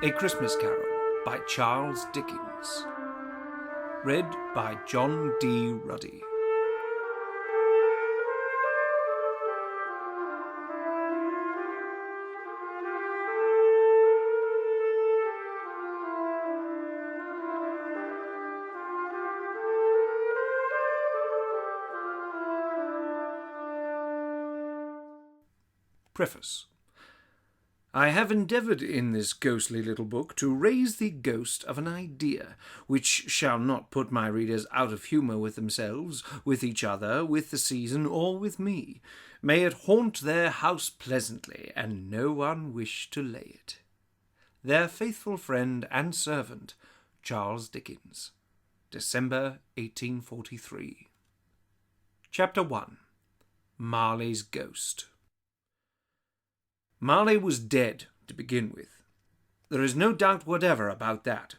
A Christmas Carol by Charles Dickens. Read by John D Ruddy. Preface. I have endeavoured in this ghostly little book to raise the ghost of an idea, which shall not put my readers out of humour with themselves, with each other, with the season, or with me. May it haunt their house pleasantly, and no one wish to lay it. Their faithful friend and servant, Charles Dickens. December 1843. Chapter 1. Marley's Ghost. Marley was dead, to begin with. There is no doubt whatever about that.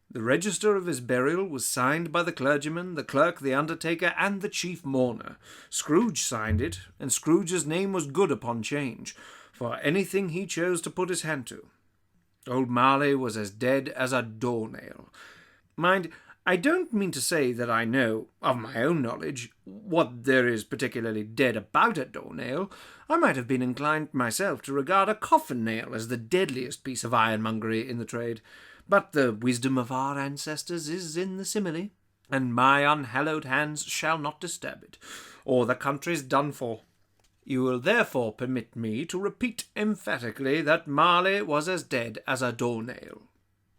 The register of his burial was signed by the clergyman, the clerk, the undertaker, and the chief mourner. Scrooge signed it, and Scrooge's name was good upon change, for anything he chose to put his hand to. Old Marley was as dead as a doornail. Mind, I don't mean to say that I know, of my own knowledge, what there is particularly dead about a doornail. I might have been inclined myself to regard a coffin-nail as the deadliest piece of ironmongery in the trade, but the wisdom of our ancestors is in the simile, and my unhallowed hands shall not disturb it, or the country's done for. You will therefore permit me to repeat emphatically that Marley was as dead as a doornail.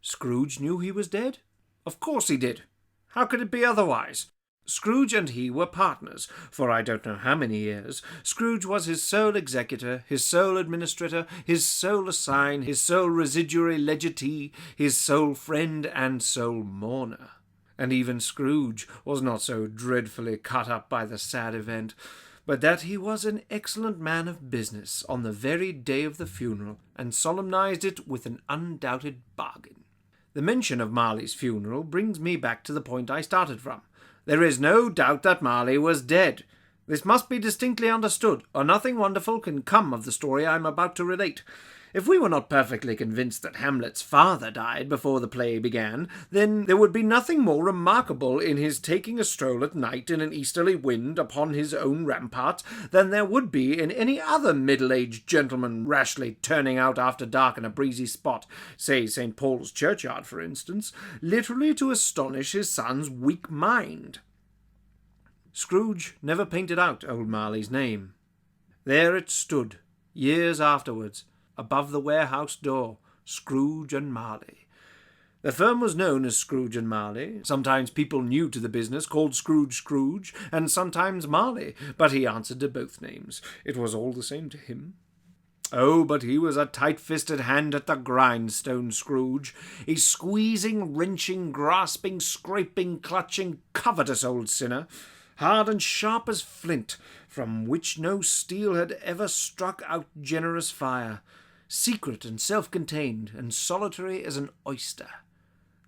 Scrooge knew he was dead? Of course he did. How could it be otherwise? Scrooge and he were partners, for I don't know how many years. Scrooge was his sole executor, his sole administrator, his sole assign, his sole residuary legatee, his sole friend and sole mourner. And even Scrooge was not so dreadfully cut up by the sad event, but that he was an excellent man of business on the very day of the funeral, and solemnized it with an undoubted bargain. The mention of Marley's funeral brings me back to the point I started from. There is no doubt that Marley was dead. This must be distinctly understood, or nothing wonderful can come of the story I am about to relate. If we were not perfectly convinced that Hamlet's father died before the play began, then there would be nothing more remarkable in his taking a stroll at night in an easterly wind upon his own ramparts than there would be in any other middle-aged gentleman rashly turning out after dark in a breezy spot, say St. Paul's churchyard, for instance, literally to astonish his son's weak mind. Scrooge never painted out old Marley's name. There it stood, years afterwards, above the warehouse door, Scrooge and Marley. The firm was known as Scrooge and Marley. Sometimes people new to the business called Scrooge, and sometimes Marley, but he answered to both names. It was all the same to him. Oh, but he was a tight-fisted hand at the grindstone, Scrooge, a squeezing, wrenching, grasping, scraping, clutching, covetous old sinner, hard and sharp as flint, from which no steel had ever struck out generous fire, secret and self-contained, and solitary as an oyster.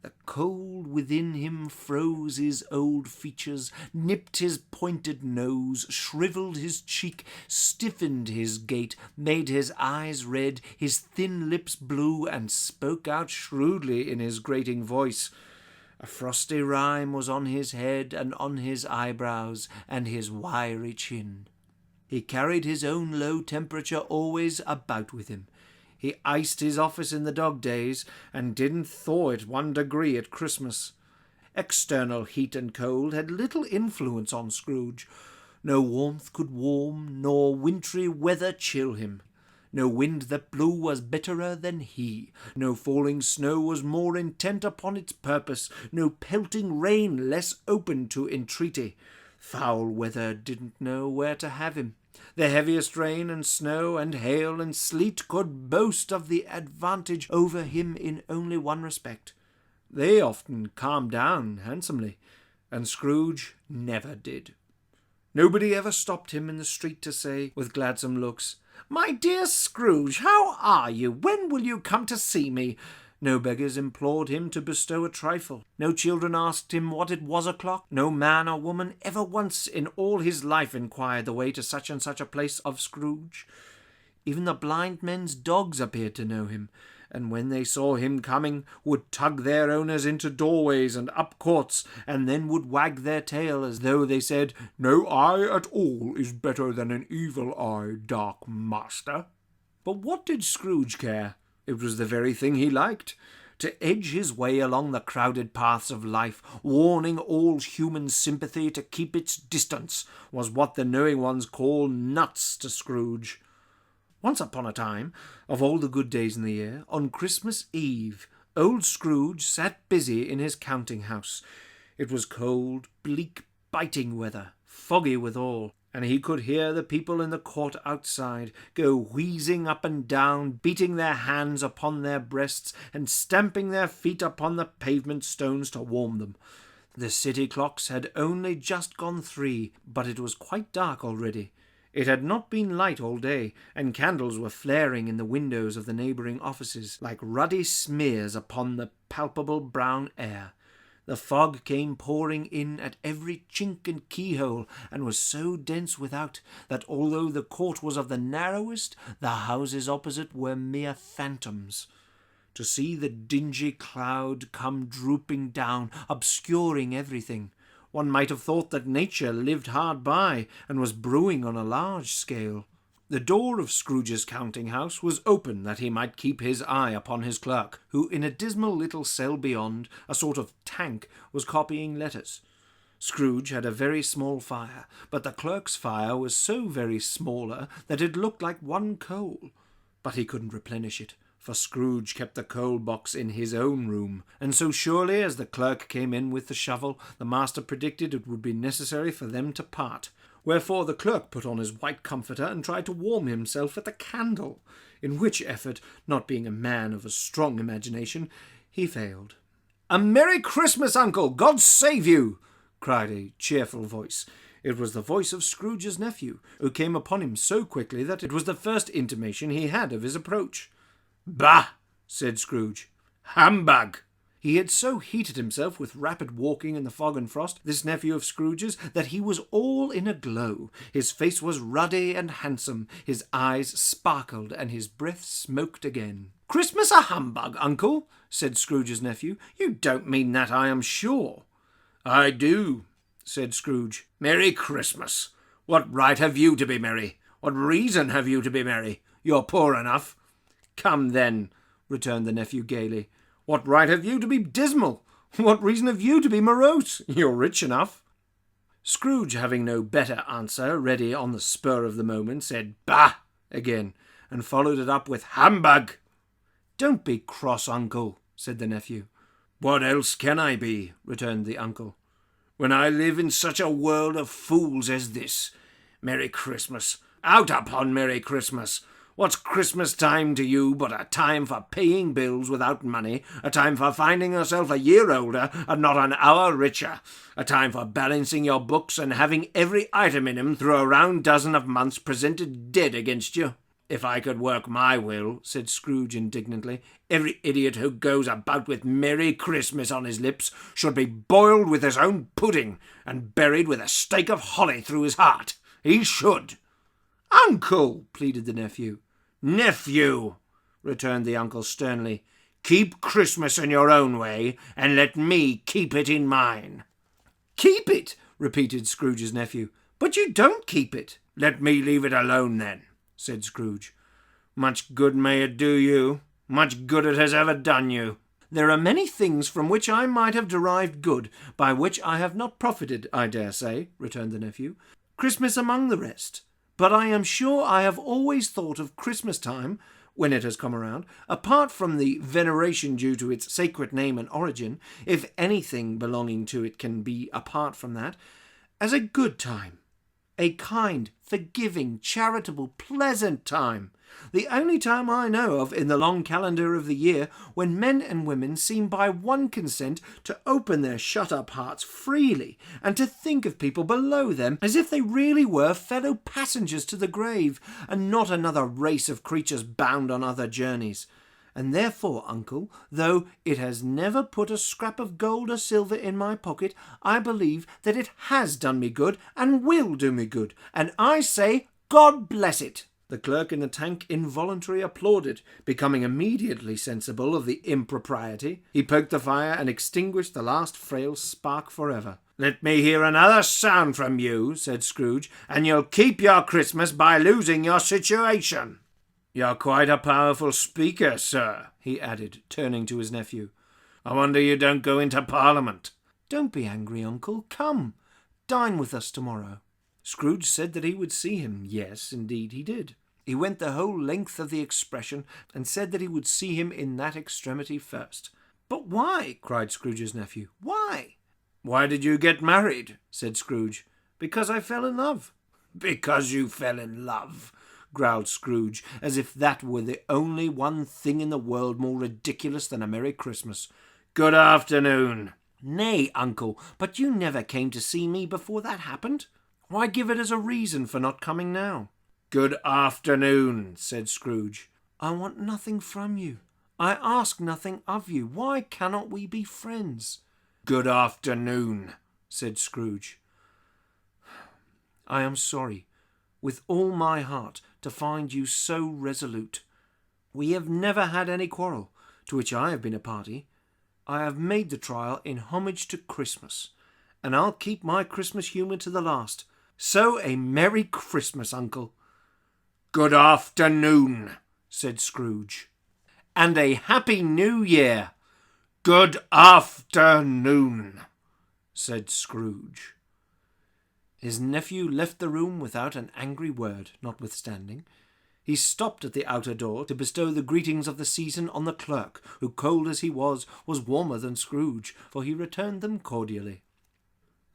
The cold within him froze his old features, nipped his pointed nose, shrivelled his cheek, stiffened his gait, made his eyes red, his thin lips blue, and spoke out shrewdly in his grating voice. A frosty rime was on his head and on his eyebrows and his wiry chin. He carried his own low temperature always about with him. He iced his office in the dog days, and didn't thaw it 1 degree at Christmas. External heat and cold had little influence on Scrooge. No warmth could warm, nor wintry weather chill him. No wind that blew was bitterer than he. No falling snow was more intent upon its purpose. No pelting rain less open to entreaty. Foul weather didn't know where to have him. The heaviest rain and snow and hail and sleet could boast of the advantage over him in only one respect. They often calmed down handsomely, and Scrooge never did. Nobody ever stopped him in the street to say, with gladsome looks, "My dear Scrooge, how are you? When will you come to see me?" No beggars implored him to bestow a trifle. No children asked him what it was o'clock. No man or woman ever once in all his life inquired the way to such and such a place of Scrooge. Even the blind men's dogs appeared to know him, and when they saw him coming, would tug their owners into doorways and up courts, and then would wag their tail as though they said, "No eye at all is better than an evil eye, dark master." But what did Scrooge care? It was the very thing he liked. To edge his way along the crowded paths of life, warning all human sympathy to keep its distance, was what the knowing ones call nuts to Scrooge. Once upon a time, of all the good days in the year, on Christmas Eve, old Scrooge sat busy in his counting-house. It was cold, bleak, biting weather, foggy withal, and he could hear the people in the court outside go wheezing up and down, beating their hands upon their breasts and stamping their feet upon the pavement stones to warm them. The city clocks had only just gone 3, but it was quite dark already. It had not been light all day, and candles were flaring in the windows of the neighbouring offices like ruddy smears upon the palpable brown air. The fog came pouring in at every chink and keyhole, and was so dense without that although the court was of the narrowest, the houses opposite were mere phantoms. To see the dingy cloud come drooping down, obscuring everything, one might have thought that nature lived hard by and was brewing on a large scale. The door of Scrooge's counting-house was open that he might keep his eye upon his clerk, who in a dismal little cell beyond, a sort of tank, was copying letters. Scrooge had a very small fire, but the clerk's fire was so very smaller that it looked like one coal. But he couldn't replenish it, for Scrooge kept the coal-box in his own room, and so surely as the clerk came in with the shovel, the master predicted it would be necessary for them to part. Wherefore the clerk put on his white comforter and tried to warm himself at the candle, in which effort, not being a man of a strong imagination, he failed. "A Merry Christmas, Uncle! God save you!" cried a cheerful voice. It was the voice of Scrooge's nephew, who came upon him so quickly that it was the first intimation he had of his approach. "Bah!" said Scrooge. "Humbug!" He had so heated himself with rapid walking in the fog and frost, this nephew of Scrooge's, that he was all in a glow. His face was ruddy and handsome, his eyes sparkled, and his breath smoked again. "Christmas a humbug, Uncle?" said Scrooge's nephew. "You don't mean that, I am sure." "I do," said Scrooge. "Merry Christmas! What right have you to be merry? What reason have you to be merry? You're poor enough." "Come, then," returned the nephew gaily. "What right have you to be dismal? What reason have you to be morose? You're rich enough." Scrooge, having no better answer ready on the spur of the moment, said "Bah!" again, and followed it up with "Humbug!" "Don't be cross, Uncle," said the nephew. "What else can I be?" returned the uncle, "when I live in such a world of fools as this? Merry Christmas! Out upon Merry Christmas! What's Christmas time to you but a time for paying bills without money, a time for finding yourself a year older and not an hour richer, a time for balancing your books and having every item in 'em through a round dozen of months presented dead against you? If I could work my will," said Scrooge indignantly, "every idiot who goes about with Merry Christmas on his lips should be boiled with his own pudding and buried with a stake of holly through his heart. He should." "Uncle!" pleaded the nephew. "Nephew!" returned the uncle sternly. "Keep Christmas in your own way, and let me keep it in mine." "Keep it!" repeated Scrooge's nephew. "But you don't keep it." "Let me leave it alone, then," said Scrooge. "Much good may it do you. Much good it has ever done you." "There are many things from which I might have derived good, by which I have not profited, I dare say," returned the nephew. "Christmas among the rest. But I am sure I have always thought of Christmas time, when it has come around, apart from the veneration due to its sacred name and origin, if anything belonging to it can be apart from that, as a good time, a kind, forgiving, charitable, pleasant time, the only time I know of in the long calendar of the year when men and women seem by one consent to open their shut-up hearts freely and to think of people below them as if they really were fellow passengers to the grave and not another race of creatures bound on other journeys. And therefore, Uncle, though it has never put a scrap of gold or silver in my pocket, I believe that it has done me good and will do me good, and I say, God bless it." The clerk in the tank involuntarily applauded, becoming immediately sensible of the impropriety. He poked the fire and extinguished the last frail spark forever. "Let me hear another sound from you," said Scrooge, "and you'll keep your Christmas by losing your situation." "You're quite a powerful speaker, sir," he added, turning to his nephew. "I wonder you don't go into Parliament." "Don't be angry, uncle. Come, dine with us tomorrow." Scrooge said that he would see him. Yes, indeed he did. He went the whole length of the expression, and said that he would see him in that extremity first. "But why?" cried Scrooge's nephew. "Why?" "Why did you get married?" said Scrooge. "Because I fell in love." "Because you fell in love," growled Scrooge, as if that were the only one thing in the world more ridiculous than a Merry Christmas. "Good afternoon." "Nay, uncle, but you never came to see me before that happened. Why give it as a reason for not coming now?" "Good afternoon," said Scrooge. "I want nothing from you. I ask nothing of you. Why cannot we be friends?" "Good afternoon," said Scrooge. "I am sorry, with all my heart, to find you so resolute. We have never had any quarrel, to which I have been a party. I have made the trial in homage to Christmas, and I'll keep my Christmas humour to the last. So a Merry Christmas, uncle." "Good afternoon," said Scrooge. "And a Happy New Year." "Good afternoon," said Scrooge. His nephew left the room without an angry word, notwithstanding. He stopped at the outer door to bestow the greetings of the season on the clerk, who, cold as he was warmer than Scrooge, for he returned them cordially.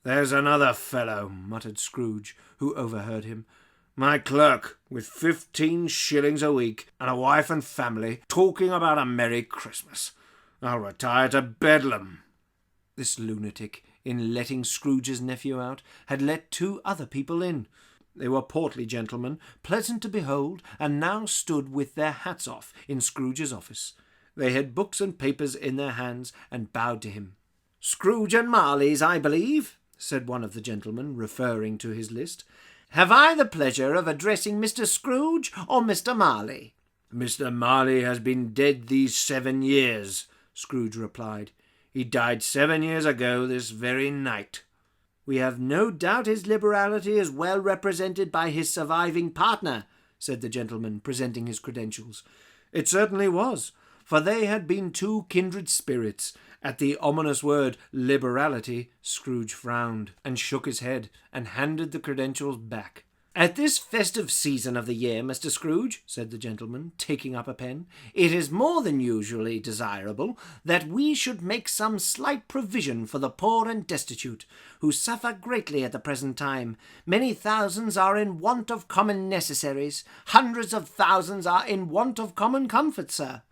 "There's another fellow," muttered Scrooge, who overheard him. "My clerk, with 15 shillings a week, and a wife and family, talking about a Merry Christmas. I'll retire to Bedlam." This lunatic, in letting Scrooge's nephew out, had let 2 other people in. They were portly gentlemen, pleasant to behold, and now stood with their hats off in Scrooge's office. They had books and papers in their hands, and bowed to him. "Scrooge and Marley's, I believe," said one of the gentlemen, referring to his list. "Have I the pleasure of addressing Mr. Scrooge or Mr. Marley?" "Mr. Marley has been dead these 7 years," Scrooge replied. "He died 7 years ago this very night." "We have no doubt his liberality is well represented by his surviving partner," said the gentleman, presenting his credentials. It certainly was, for they had been 2 kindred spirits. At the ominous word liberality, Scrooge frowned, and shook his head, and handed the credentials back. "At this festive season of the year, Mr. Scrooge," said the gentleman, taking up a pen, "it is more than usually desirable that we should make some slight provision for the poor and destitute, who suffer greatly at the present time. Many thousands are in want of common necessaries. Hundreds of thousands are in want of common comfort, sir."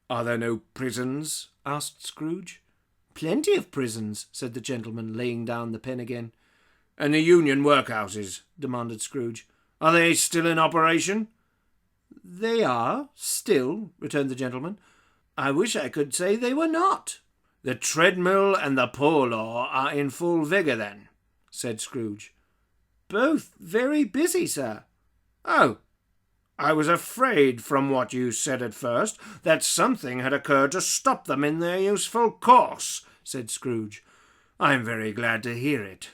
"Are there no prisons?" asked Scrooge. "Plenty of prisons," said the gentleman, laying down the pen again. "And the union workhouses?" demanded Scrooge. "Are they still in operation?" "They are, still," returned the gentleman. "I wish I could say they were not." "The treadmill and the poor law are in full vigour, then?" said Scrooge. "Both very busy, sir." "Oh, I was afraid, from what you said at first, that something had occurred to stop them in their useful course," said Scrooge. "I am very glad to hear it."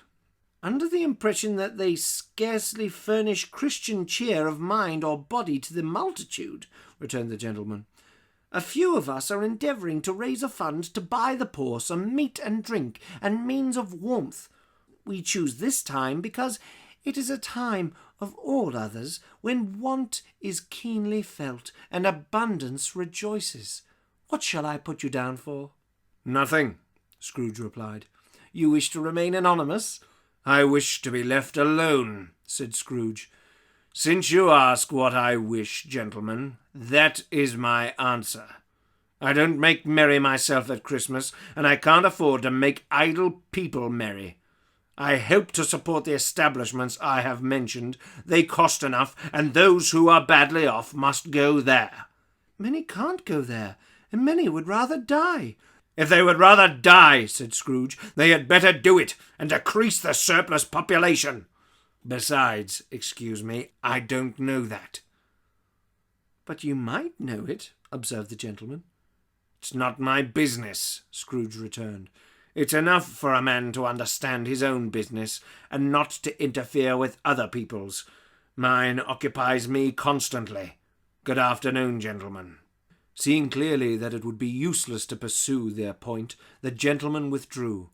"Under the impression that they scarcely furnish Christian cheer of mind or body to the multitude," returned the gentleman. "A few of us are endeavouring to raise a fund to buy the poor some meat and drink and means of warmth. We choose this time because it is a time of all others when want is keenly felt and abundance rejoices. What shall I put you down for?" "Nothing," Scrooge replied. "You wish to remain anonymous?" "I wish to be left alone," said Scrooge. "Since you ask what I wish, gentlemen, that is my answer. I don't make merry myself at Christmas, and I can't afford to make idle people merry. I help to support the establishments I have mentioned. They cost enough, and those who are badly off must go there." "Many can't go there, and many would rather die." "If they would rather die," said Scrooge, "they had better do it, and decrease the surplus population. Besides, excuse me, I don't know that." "But you might know it," observed the gentleman. "It's not my business," Scrooge returned. "It's enough for a man to understand his own business, and not to interfere with other people's. Mine occupies me constantly. Good afternoon, gentlemen." Seeing clearly that it would be useless to pursue their point, the gentleman withdrew.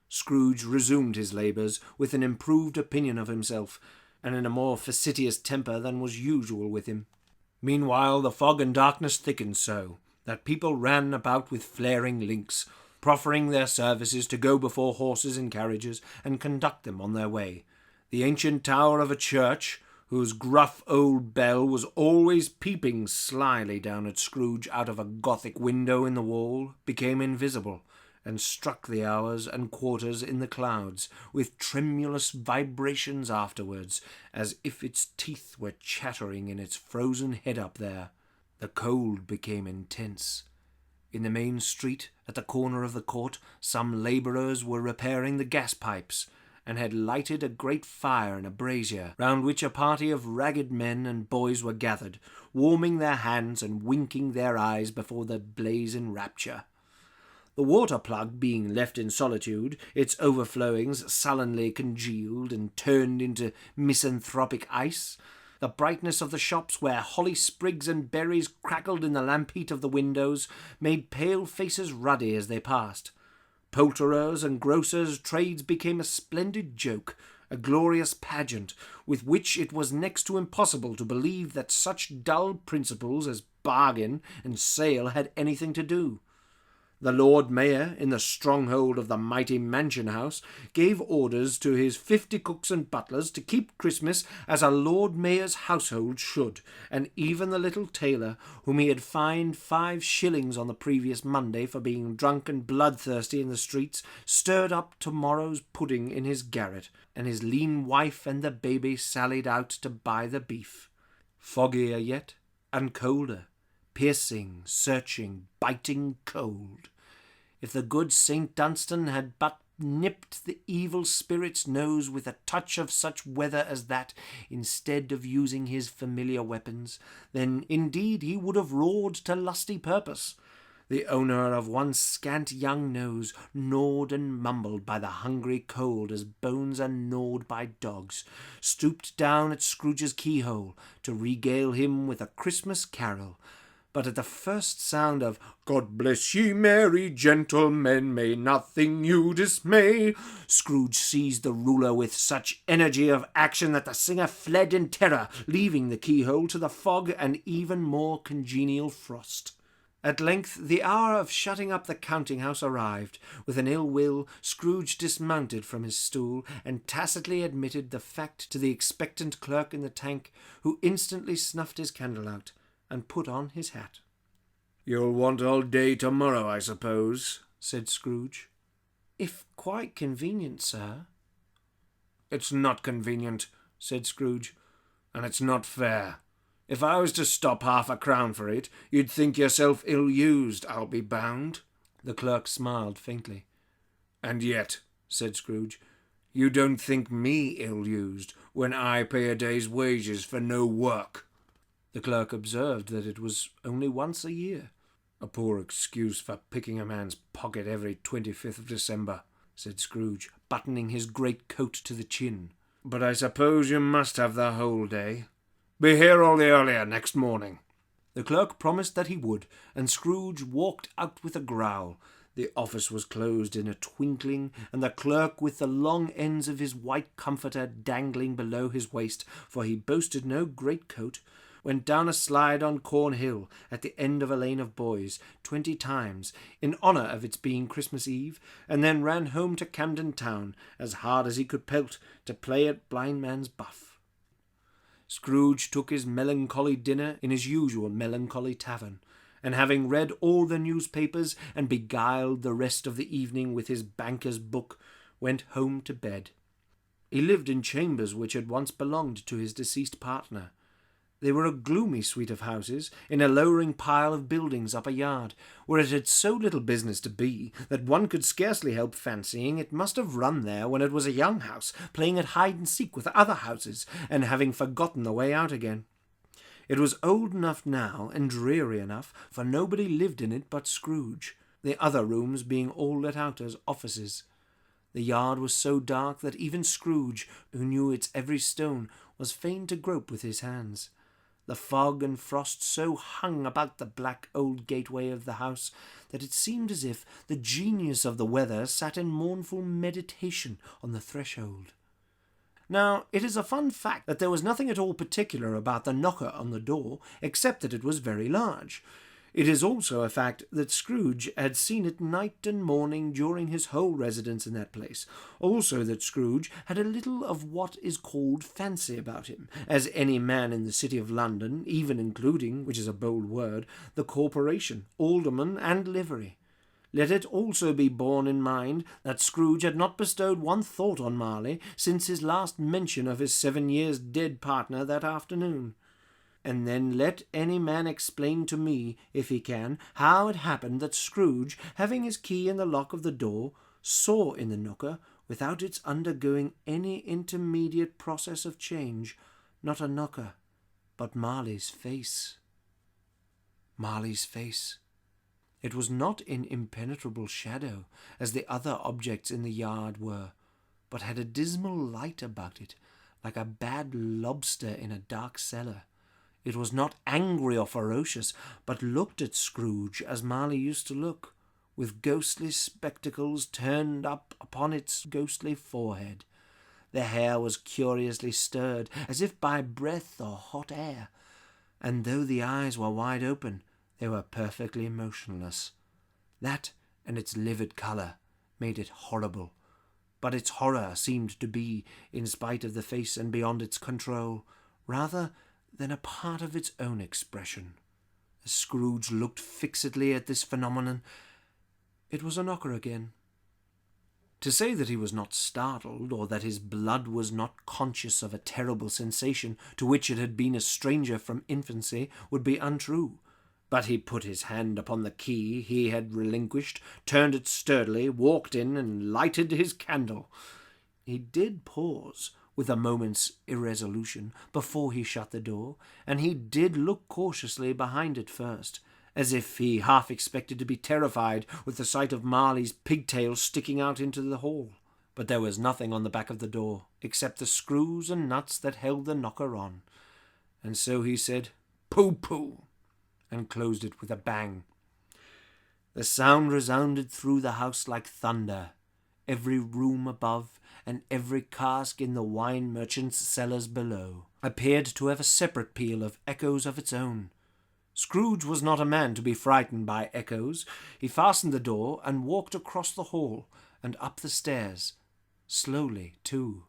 Scrooge resumed his labours with an improved opinion of himself, and in a more facetious temper than was usual with him. Meanwhile the fog and darkness thickened so that people ran about with flaring links, proffering their services to go before horses and carriages and conduct them on their way. The ancient tower of a church, whose gruff old bell was always peeping slyly down at Scrooge out of a Gothic window in the wall, became invisible, and struck the hours and quarters in the clouds with tremulous vibrations afterwards, as if its teeth were chattering in its frozen head up there. The cold became intense. In the main street, at the corner of the court, some labourers were repairing the gas pipes, and had lighted a great fire in a brazier, round which a party of ragged men and boys were gathered, warming their hands and winking their eyes before the blaze in rapture. The water-plug being left in solitude, its overflowings sullenly congealed and turned into misanthropic ice, the brightness of the shops, where holly sprigs and berries crackled in the lamp heat of the windows, made pale faces ruddy as they passed. Poulterers' and grocers' trades became a splendid joke, a glorious pageant, with which it was next to impossible to believe that such dull principles as bargain and sale had anything to do. The Lord Mayor, in the stronghold of the mighty mansion house, gave orders to his 50 cooks and butlers to keep Christmas as a Lord Mayor's household should, and even the little tailor, whom he had fined 5 shillings on the previous Monday for being drunk and bloodthirsty in the streets, stirred up tomorrow's pudding in his garret, and his lean wife and the baby sallied out to buy the beef. Foggier yet, and colder. Piercing, searching, biting cold. If the good St. Dunstan had but nipped the evil spirit's nose with a touch of such weather as that, instead of using his familiar weapons, then indeed he would have roared to lusty purpose. The owner of one scant young nose, gnawed and mumbled by the hungry cold as bones are gnawed by dogs, stooped down at Scrooge's keyhole to regale him with a Christmas carol. But at the first sound of "God bless ye, merry gentlemen, may nothing you dismay," Scrooge seized the ruler with such energy of action that the singer fled in terror, leaving the keyhole to the fog and even more congenial frost. At length the hour of shutting up the counting-house arrived. With an ill will, Scrooge dismounted from his stool, and tacitly admitted the fact to the expectant clerk in the tank, who instantly snuffed his candle out and put on his hat. "You'll want all day tomorrow, I suppose," said Scrooge. "If quite convenient, sir." "It's not convenient," said Scrooge, "and it's not fair. If I was to stop 50 for it, you'd think yourself ill-used, I'll be bound." The clerk smiled faintly. "And yet," said Scrooge, "you don't think me ill-used when I pay a day's wages for no work." The clerk observed that it was only once a year. "A poor excuse for picking a man's pocket every 25th of December," said Scrooge, buttoning his great coat to the chin. "But I suppose you must have the whole day. Be here all the earlier next morning." The clerk promised that he would, and Scrooge walked out with a growl. The office was closed in a twinkling, and the clerk, with the long ends of his white comforter dangling below his waist, for he boasted no greatcoat, went down a slide on Cornhill at the end of a lane of boys 20 times, in honour of its being Christmas Eve, and then ran home to Camden Town, as hard as he could pelt, to play at blindman's buff. Scrooge took his melancholy dinner in his usual melancholy tavern, and having read all the newspapers and beguiled the rest of the evening with his banker's book, went home to bed. He lived in chambers which had once belonged to his deceased partner. They were a gloomy suite of houses, in a lowering pile of buildings up a yard, where it had so little business to be that one could scarcely help fancying it must have run there when it was a young house, playing at hide-and-seek with other houses, and having forgotten the way out again. It was old enough now, and dreary enough, for nobody lived in it but Scrooge, the other rooms being all let out as offices. The yard was so dark that even Scrooge, who knew its every stone, was fain to grope with his hands. The fog and frost so hung about the black old gateway of the house that it seemed as if the genius of the weather sat in mournful meditation on the threshold. Now, it is a fun fact that there was nothing at all particular about the knocker on the door, except that it was very large. It is also a fact that Scrooge had seen it night and morning during his whole residence in that place. Also that Scrooge had a little of what is called fancy about him, as any man in the city of London, even including, which is a bold word, the corporation, alderman, and livery. Let it also be borne in mind that Scrooge had not bestowed one thought on Marley since his last mention of his 7 years dead partner that afternoon. And then let any man explain to me, if he can, how it happened that Scrooge, having his key in the lock of the door, saw in the knocker, without its undergoing any intermediate process of change, not a knocker, but Marley's face. Marley's face. It was not in impenetrable shadow, as the other objects in the yard were, but had a dismal light about it, like a bad lobster in a dark cellar. It was not angry or ferocious, but looked at Scrooge as Marley used to look, with ghostly spectacles turned up upon its ghostly forehead. The hair was curiously stirred, as if by breath or hot air, and though the eyes were wide open, they were perfectly motionless. That, and its livid colour, made it horrible, but its horror seemed to be, in spite of the face and beyond its control, rather than a part of its own expression. As Scrooge looked fixedly at this phenomenon, it was a knocker again. To say that he was not startled, or that his blood was not conscious of a terrible sensation to which it had been a stranger from infancy, would be untrue. But he put his hand upon the key he had relinquished, turned it sturdily, walked in, and lighted his candle. He did pause, with a moment's irresolution, before he shut the door, and he did look cautiously behind it first, as if he half expected to be terrified with the sight of Marley's pigtails sticking out into the hall. But there was nothing on the back of the door, except the screws and nuts that held the knocker on, and so he said, "Pooh-pooh," and closed it with a bang. The sound resounded through the house like thunder. Every room above, and every cask in the wine merchant's cellars below, appeared to have a separate peal of echoes of its own. Scrooge was not a man to be frightened by echoes. He fastened the door and walked across the hall and up the stairs, slowly too,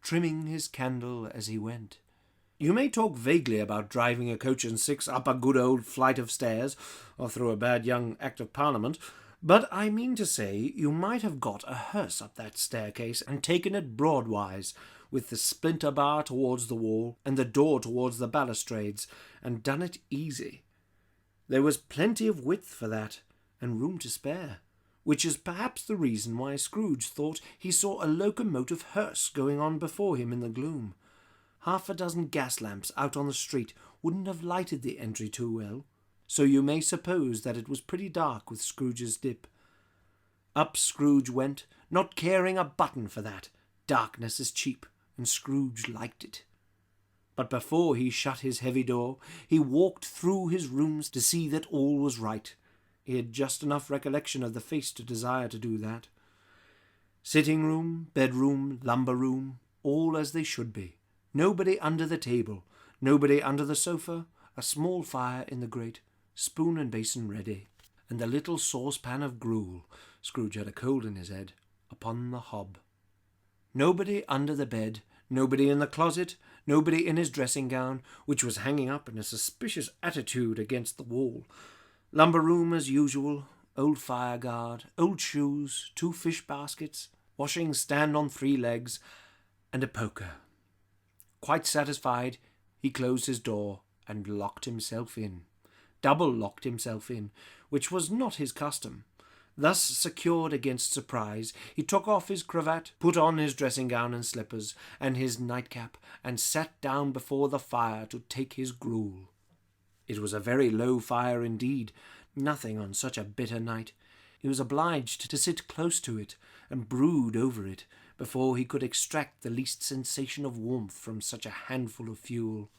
trimming his candle as he went. You may talk vaguely about driving a coach and six up a good old flight of stairs, or through a bad young Act of Parliament, but I mean to say you might have got a hearse up that staircase and taken it broadwise, with the splinter bar towards the wall and the door towards the balustrades, and done it easy. There was plenty of width for that, and room to spare, which is perhaps the reason why Scrooge thought he saw a locomotive hearse going on before him in the gloom. Half a dozen gas lamps out on the street wouldn't have lighted the entry too well, so you may suppose that it was pretty dark with Scrooge's dip. Up Scrooge went, not caring a button for that. Darkness is cheap, and Scrooge liked it. But before he shut his heavy door, he walked through his rooms to see that all was right. He had just enough recollection of the face to desire to do that. Sitting room, bedroom, lumber room, all as they should be. Nobody under the table, nobody under the sofa, a small fire in the grate, spoon and basin ready, and the little saucepan of gruel, Scrooge had a cold in his head, upon the hob. Nobody under the bed, nobody in the closet, nobody in his dressing-gown, which was hanging up in a suspicious attitude against the wall. Lumber room as usual, old fire-guard, old shoes, 2 fish baskets, washing stand on 3 legs, and a poker. Quite satisfied, he closed his door and locked himself in. Double-locked himself in, which was not his custom. Thus secured against surprise, he took off his cravat, put on his dressing gown and slippers, and his nightcap, and sat down before the fire to take his gruel. It was a very low fire indeed, nothing on such a bitter night. He was obliged to sit close to it and brood over it before he could extract the least sensation of warmth from such a handful of fuel.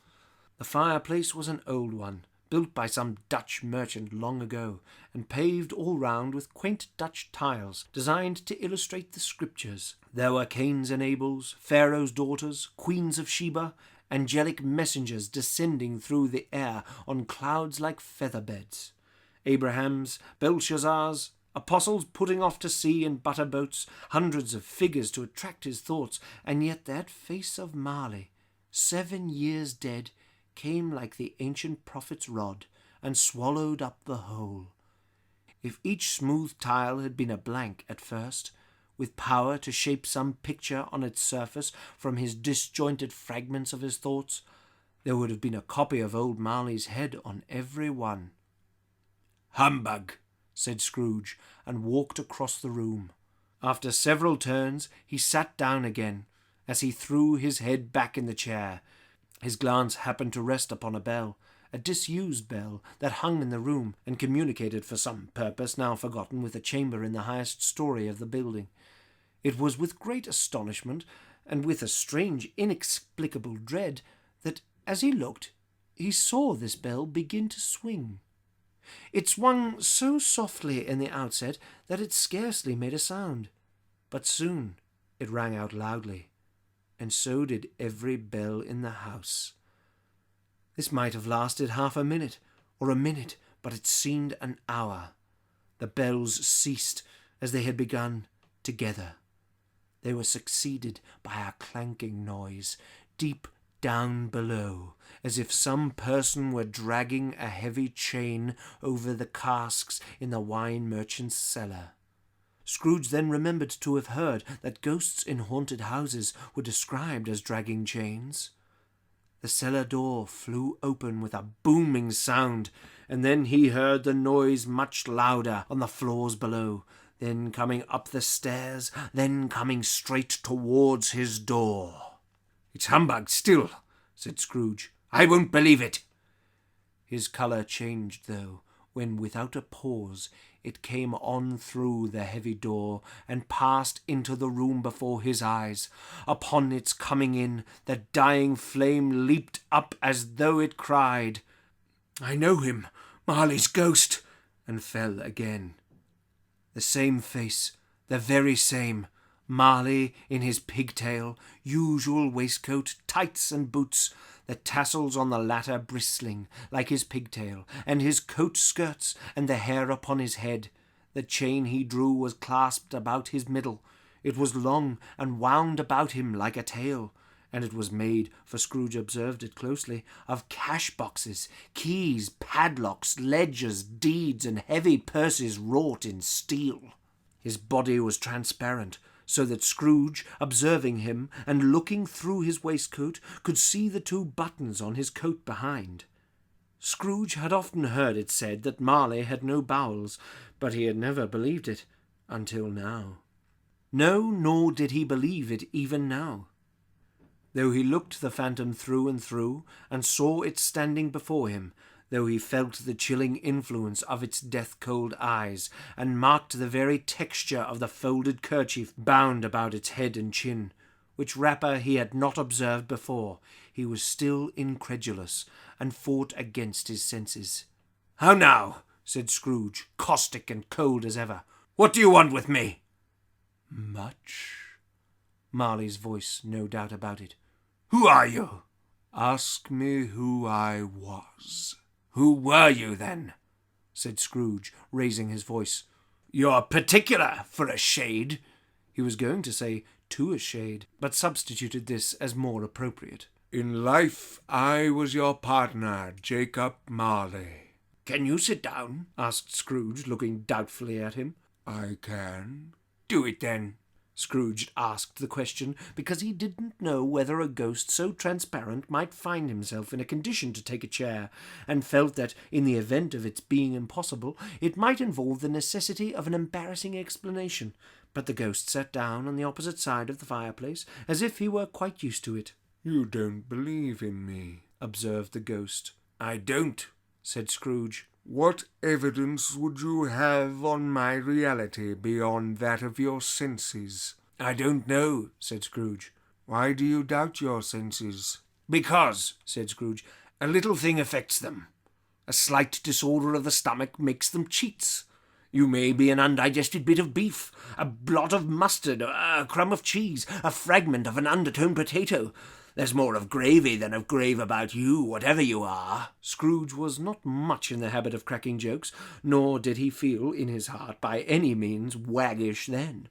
The fireplace was an old one, built by some Dutch merchant long ago, and paved all round with quaint Dutch tiles designed to illustrate the Scriptures. There were Cains and Abels, Pharaoh's daughters, queens of Sheba, angelic messengers descending through the air on clouds like feather-beds, Abrahams, Belshazzars, apostles putting off to sea in butter boats, hundreds of figures to attract his thoughts, and yet that face of Marley, 7 years dead, came like the ancient prophet's rod, and swallowed up the whole. If each smooth tile had been a blank at first, with power to shape some picture on its surface from his disjointed fragments of his thoughts, there would have been a copy of old Marley's head on every one. "Humbug," said Scrooge, and walked across the room. After several turns, he sat down again, as he threw his head back in the chair. His glance happened to rest upon a bell, a disused bell that hung in the room, and communicated for some purpose now forgotten with a chamber in the highest story of the building. It was with great astonishment, and with a strange inexplicable dread, that, as he looked, he saw this bell begin to swing. It swung so softly in the outset that it scarcely made a sound, but soon it rang out loudly, and so did every bell in the house. This might have lasted half a minute, or a minute, but it seemed an hour. The bells ceased as they had begun, together. They were succeeded by a clanking noise, deep down below, as if some person were dragging a heavy chain over the casks in the wine merchant's cellar. Scrooge then remembered to have heard that ghosts in haunted houses were described as dragging chains. The cellar door flew open with a booming sound, and then he heard the noise much louder on the floors below, then coming up the stairs, then coming straight towards his door. "It's humbug still," said Scrooge. "I won't believe it." His colour changed, though, when without a pause it came on through the heavy door and passed into the room before his eyes. Upon its coming in, the dying flame leaped up as though it cried, "I know him, Marley's ghost," and fell again. The same face, the very same, Marley in his pigtail, usual waistcoat, tights and boots, the tassels on the latter bristling like his pigtail, and his coat skirts, and the hair upon his head. The chain he drew was clasped about his middle. It was long and wound about him like a tail, and it was made, for Scrooge observed it closely, of cash-boxes, keys, padlocks, ledgers, deeds, and heavy purses wrought in steel. His body was transparent, so that Scrooge, observing him and looking through his waistcoat, could see the 2 buttons on his coat behind. Scrooge had often heard it said that Marley had no bowels, but he had never believed it until now. No, nor did he believe it even now. Though he looked the phantom through and through, and saw it standing before him, though he felt the chilling influence of its death-cold eyes, and marked the very texture of the folded kerchief bound about its head and chin, which wrapper he had not observed before, he was still incredulous, and fought against his senses. "How now?" said Scrooge, caustic and cold as ever. "What do you want with me?" "Much." Marley's voice, no doubt about it. "Who are you?" "Ask me who I was." "Who were you, then?" said Scrooge, raising his voice. "You're particular for a shade." He was going to say to a shade, but substituted this as more appropriate. "In life I was your partner, Jacob Marley." "Can you sit down?" asked Scrooge, looking doubtfully at him. "I can." "Do it, then." Scrooge asked the question because he didn't know whether a ghost so transparent might find himself in a condition to take a chair, and felt that, in the event of its being impossible, it might involve the necessity of an embarrassing explanation. But the ghost sat down on the opposite side of the fireplace, as if he were quite used to it. "You don't believe in me," observed the ghost. "I don't," said Scrooge. "What evidence would you have on my reality beyond that of your senses?" "I don't know," said Scrooge. "Why do you doubt your senses?" "Because," said Scrooge, "a little thing affects them. A slight disorder of the stomach makes them cheats. You may be an undigested bit of beef, a blot of mustard, a crumb of cheese, a fragment of an undertone potato. There's more of gravy than of grave about you, whatever you are." Scrooge was not much in the habit of cracking jokes, nor did he feel in his heart by any means waggish then.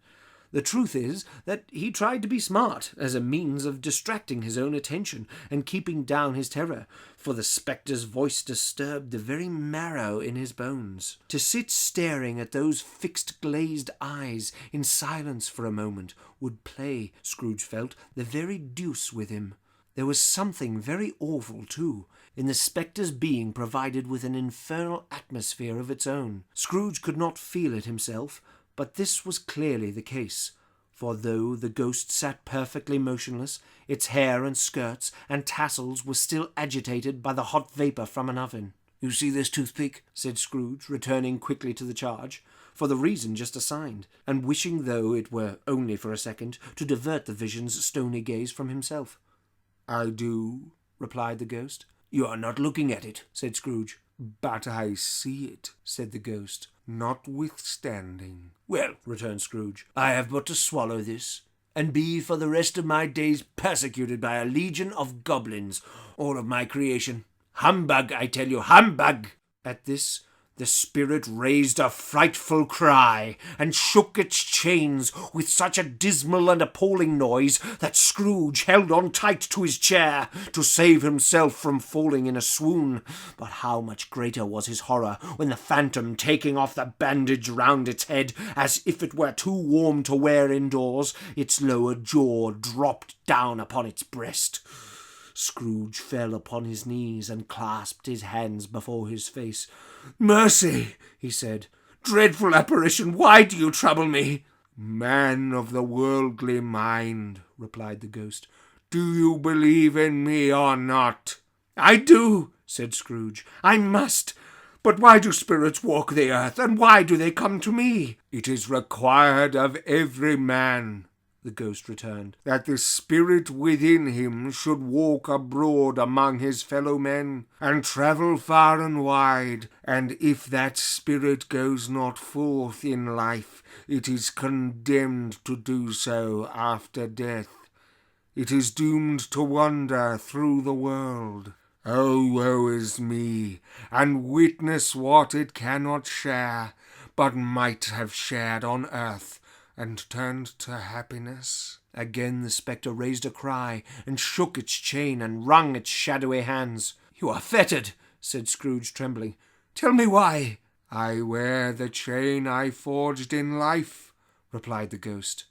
The truth is that he tried to be smart as a means of distracting his own attention and keeping down his terror, for the spectre's voice disturbed the very marrow in his bones. To sit staring at those fixed glazed eyes in silence for a moment would play, Scrooge felt, the very deuce with him. There was something very awful, too, in the spectre's being provided with an infernal atmosphere of its own. Scrooge could not feel it himself, but this was clearly the case, for though the ghost sat perfectly motionless, its hair and skirts and tassels were still agitated by the hot vapour from an oven. "You see this toothpick?" said Scrooge, returning quickly to the charge, for the reason just assigned, and wishing, though it were only for a second, to divert the vision's stony gaze from himself. "I do," replied the ghost. "You are not looking at it," said Scrooge. "But I see it," said the ghost, "notwithstanding." "Well," returned Scrooge, "I have but to swallow this, and be for the rest of my days persecuted by a legion of goblins, all of my creation. Humbug, I tell you, humbug!" At this the spirit raised a frightful cry, and shook its chains with such a dismal and appalling noise that Scrooge held on tight to his chair to save himself from falling in a swoon. But how much greater was his horror when the phantom, taking off the bandage round its head, as if it were too warm to wear indoors, its lower jaw dropped down upon its breast. Scrooge fell upon his knees and clasped his hands before his face. "Mercy!" he said. "Dreadful apparition, why do you trouble me?" "Man of the worldly mind," replied the ghost, "do you believe in me or not?" "I do," said Scrooge. "I must. But why do spirits walk the earth, and why do they come to me?" "It is required of every man," the ghost returned, "that the spirit within him should walk abroad among his fellow men, and travel far and wide, and if that spirit goes not forth in life, it is condemned to do so after death. It is doomed to wander through the world. Oh, woe is me, and witness what it cannot share, but might have shared on earth, and turned to happiness." Again the spectre raised a cry, and shook its chain, and wrung its shadowy hands. "You are fettered," said Scrooge, trembling. "Tell me why." "I wear the chain I forged in life," replied the ghost.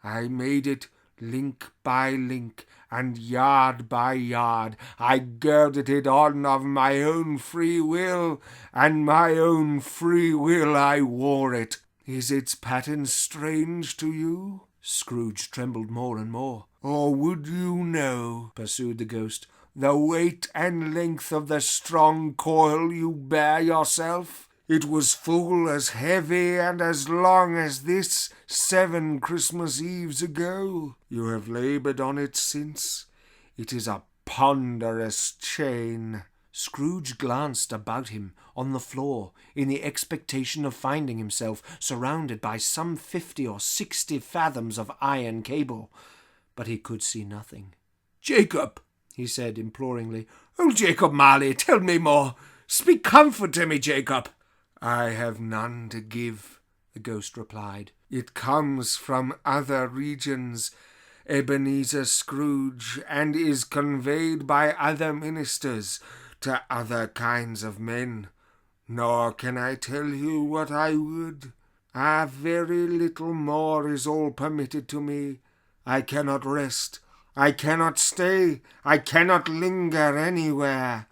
"I made it link by link, and yard by yard. I girded it on of my own free will, and my own free will I wore it. Is its pattern strange to you?" Scrooge trembled more and more. "Or would you know," pursued the ghost, "the weight and length of the strong coil you bear yourself? It was full as heavy and as long as this 7 Christmas Eves ago. You have laboured on it since. It is a ponderous chain." Scrooge glanced about him on the floor in the expectation of finding himself surrounded by some 50 or 60 fathoms of iron cable, but he could see nothing. "Jacob," he said imploringly, "oh, Jacob Marley, tell me more. Speak comfort to me, Jacob." "I have none to give," the ghost replied. "It comes from other regions, Ebenezer Scrooge, and is conveyed by other ministers to other kinds of men. Nor can I tell you what I would. A very little more is all permitted to me. I cannot rest, I cannot stay, I cannot linger anywhere.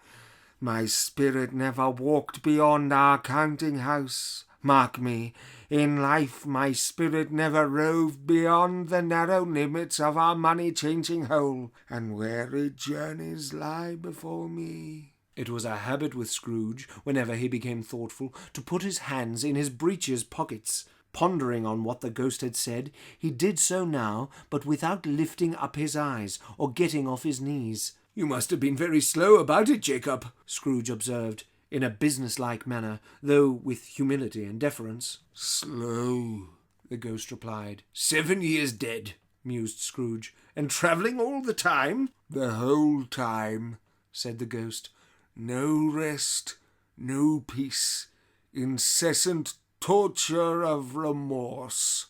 My spirit never walked beyond our counting house. Mark me, in life my spirit never roved beyond the narrow limits of our money-changing hole, and weary journeys lie before me. It was a habit with Scrooge, whenever he became thoughtful, to put his hands in his breeches pockets. Pondering on what the ghost had said, he did so now, but without lifting up his eyes or getting off his knees. "You must have been very slow about it, Jacob," Scrooge observed, in a business-like manner, though with humility and deference. "Slow," the ghost replied. 7 years dead," mused Scrooge. "And travelling all the time?" "The whole time," said the ghost. "No rest, no peace, incessant torture of remorse."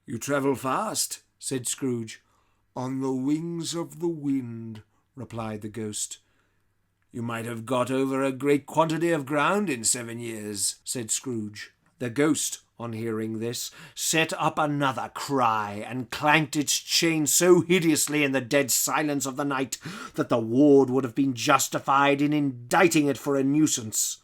"You travel fast," said Scrooge. "On the wings of the wind," replied the ghost. "You might have got over a great quantity of ground in 7 years," said Scrooge. The ghost, on hearing this, set up another cry, and clanked its chain so hideously in the dead silence of the night that the ward would have been justified in indicting it for a nuisance.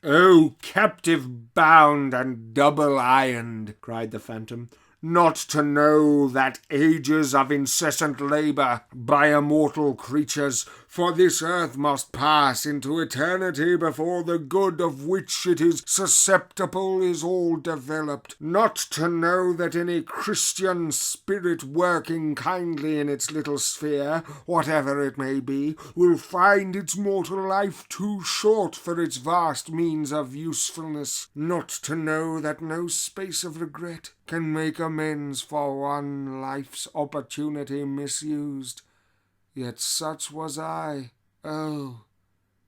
"O captive bound and double-ironed," cried the phantom, "not to know that ages of incessant labour by immortal creatures for this earth must pass into eternity before the good of which it is susceptible is all developed, not to know that any Christian spirit working kindly in its little sphere, whatever it may be, will find its mortal life too short for its vast means of usefulness, not to know that no space of regret can make amends for one life's opportunity misused. Yet such was I, oh,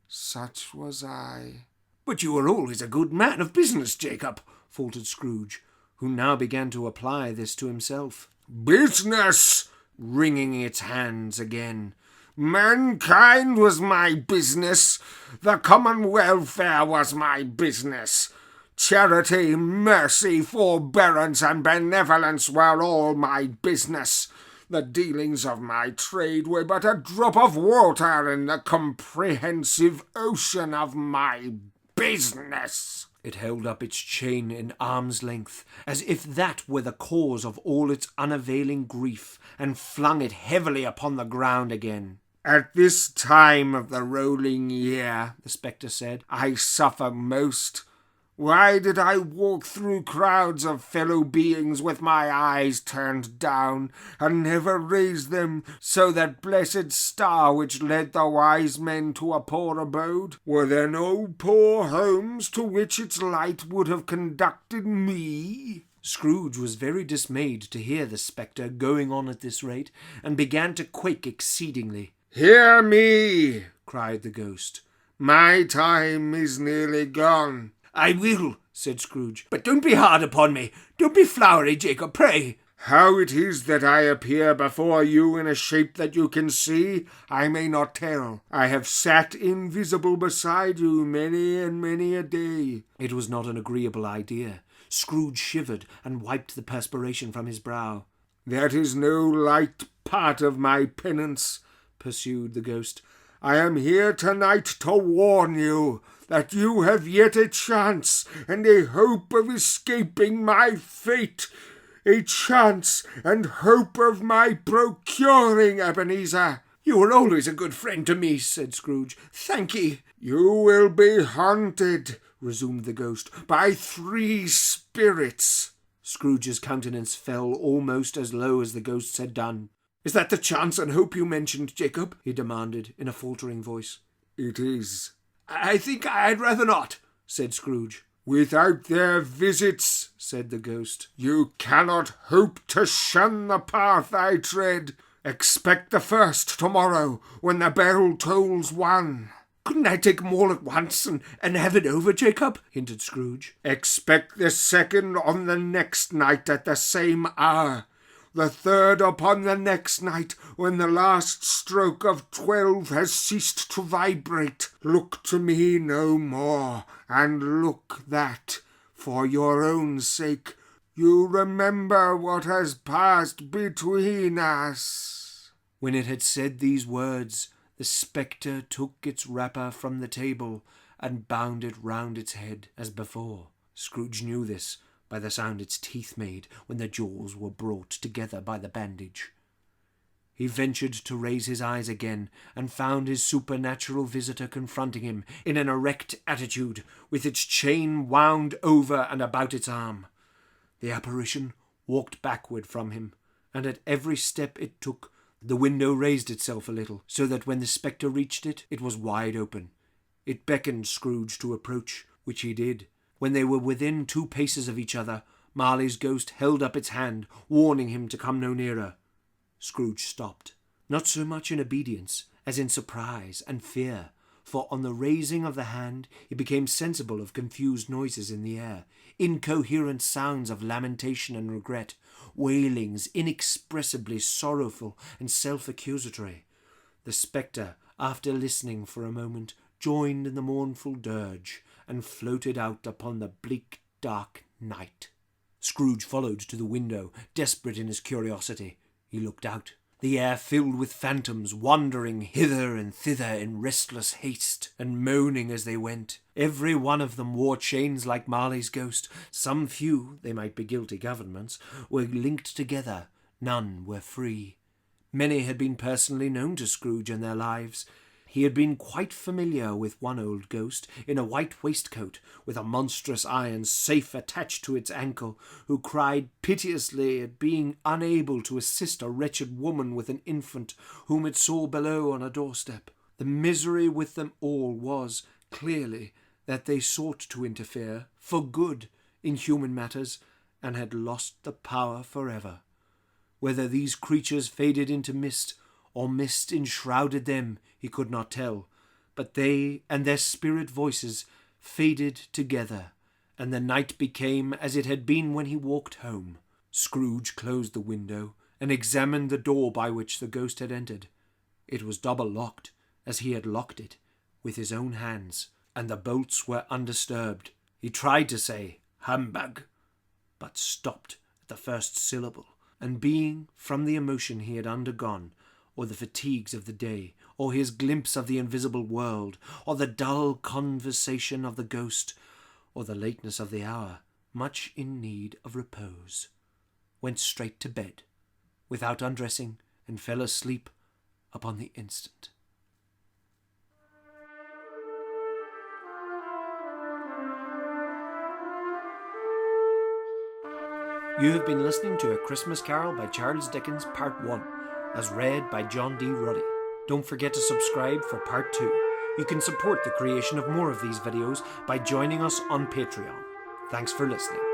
such was I." "But you were always a good man of business, Jacob," faltered Scrooge, who now began to apply this to himself. "Business!" wringing its hands again. "Mankind was my business. The common welfare was my business. Charity, mercy, forbearance, and benevolence were all my business. The dealings of my trade were but a drop of water in the comprehensive ocean of my business." It held up its chain in arm's length, as if that were the cause of all its unavailing grief, and flung it heavily upon the ground again. "At this time of the rolling year," the spectre said, "I suffer most. Why did I walk through crowds of fellow beings with my eyes turned down, and never raise them, so that blessed star which led the wise men to a poor abode? Were there no poor homes to which its light would have conducted me?" Scrooge was very dismayed to hear the spectre going on at this rate, and began to quake exceedingly. "Hear me," cried the ghost. "My time is nearly gone." "I will," said Scrooge. "But don't be hard upon me. Don't be flowery, Jacob, pray." "How it is that I appear before you in a shape that you can see, I may not tell. I have sat invisible beside you many and many a day." It was not an agreeable idea. Scrooge shivered and wiped the perspiration from his brow. "That is no light part of my penance," pursued the ghost. "I am here tonight to warn you that you have yet a chance and a hope of escaping my fate, a chance and hope of my procuring Ebenezer." "You were always a good friend to me," said Scrooge. "Thank ye." "You will be haunted," resumed the ghost, "by 3 spirits." Scrooge's countenance fell almost as low as the ghost's had done. "Is that the chance and hope you mentioned, Jacob?" he demanded, in a faltering voice. "It is." "I think I'd rather not," said Scrooge. "Without their visits," said the ghost, "you cannot hope to shun the path I tread. Expect the first tomorrow, when the bell tolls 1. "Couldn't I take 'em all at once and have it over, Jacob?" hinted Scrooge. "Expect the second on the next night at the same hour. The third upon the next night, when the last stroke of 12 has ceased to vibrate. Look to me no more, and look that, For your own sake, you remember what has passed between us." When it had said these words, the spectre took its wrapper from the table and bound it round its head as before. Scrooge knew this by the sound its teeth made when the jaws were brought together by the bandage. He ventured to raise his eyes again, and found his supernatural visitor confronting him in an erect attitude, with its chain wound over and about its arm. The apparition walked backward from him, and at every step it took, the window raised itself a little, so that when the spectre reached it, it was wide open. It beckoned Scrooge to approach, which he did. When they were within 2 paces of each other, Marley's ghost held up its hand, warning him to come no nearer. Scrooge stopped, not so much in obedience as in surprise and fear, for on the raising of the hand he became sensible of confused noises in the air, incoherent sounds of lamentation and regret, wailings inexpressibly sorrowful and self-accusatory. The spectre, after listening for a moment, joined in the mournful dirge, and floated out upon the bleak, dark night. Scrooge followed to the window, desperate in his curiosity. He looked out. The air filled with phantoms, wandering hither and thither in restless haste, and moaning as they went. Every one of them wore chains like Marley's ghost. Some few, they might be guilty governments, were linked together. None were free. Many had been personally known to Scrooge in their lives. He had been quite familiar with one old ghost, in a white waistcoat, with a monstrous iron safe attached to its ankle, who cried piteously at being unable to assist a wretched woman with an infant, whom it saw below on a doorstep. The misery with them all was, clearly, that they sought to interfere, for good, in human matters, and had lost the power forever. Whether these creatures faded into mist, or mist enshrouded them, he could not tell, but they and their spirit voices faded together, and the night became as it had been when he walked home. Scrooge closed the window, and examined the door by which the ghost had entered. It was double-locked, as he had locked it, with his own hands, and the bolts were undisturbed. He tried to say, "Humbug," but stopped at the first syllable, and being, from the emotion he had undergone, or the fatigues of the day, or his glimpse of the invisible world, or the dull conversation of the ghost, or the lateness of the hour, much in need of repose, went straight to bed, without undressing, and fell asleep upon the instant. You have been listening to A Christmas Carol by Charles Dickens, Part 1, as read by John D. Ruddy. Don't forget to subscribe for Part 2. You can support the creation of more of these videos by joining us on Patreon. Thanks for listening.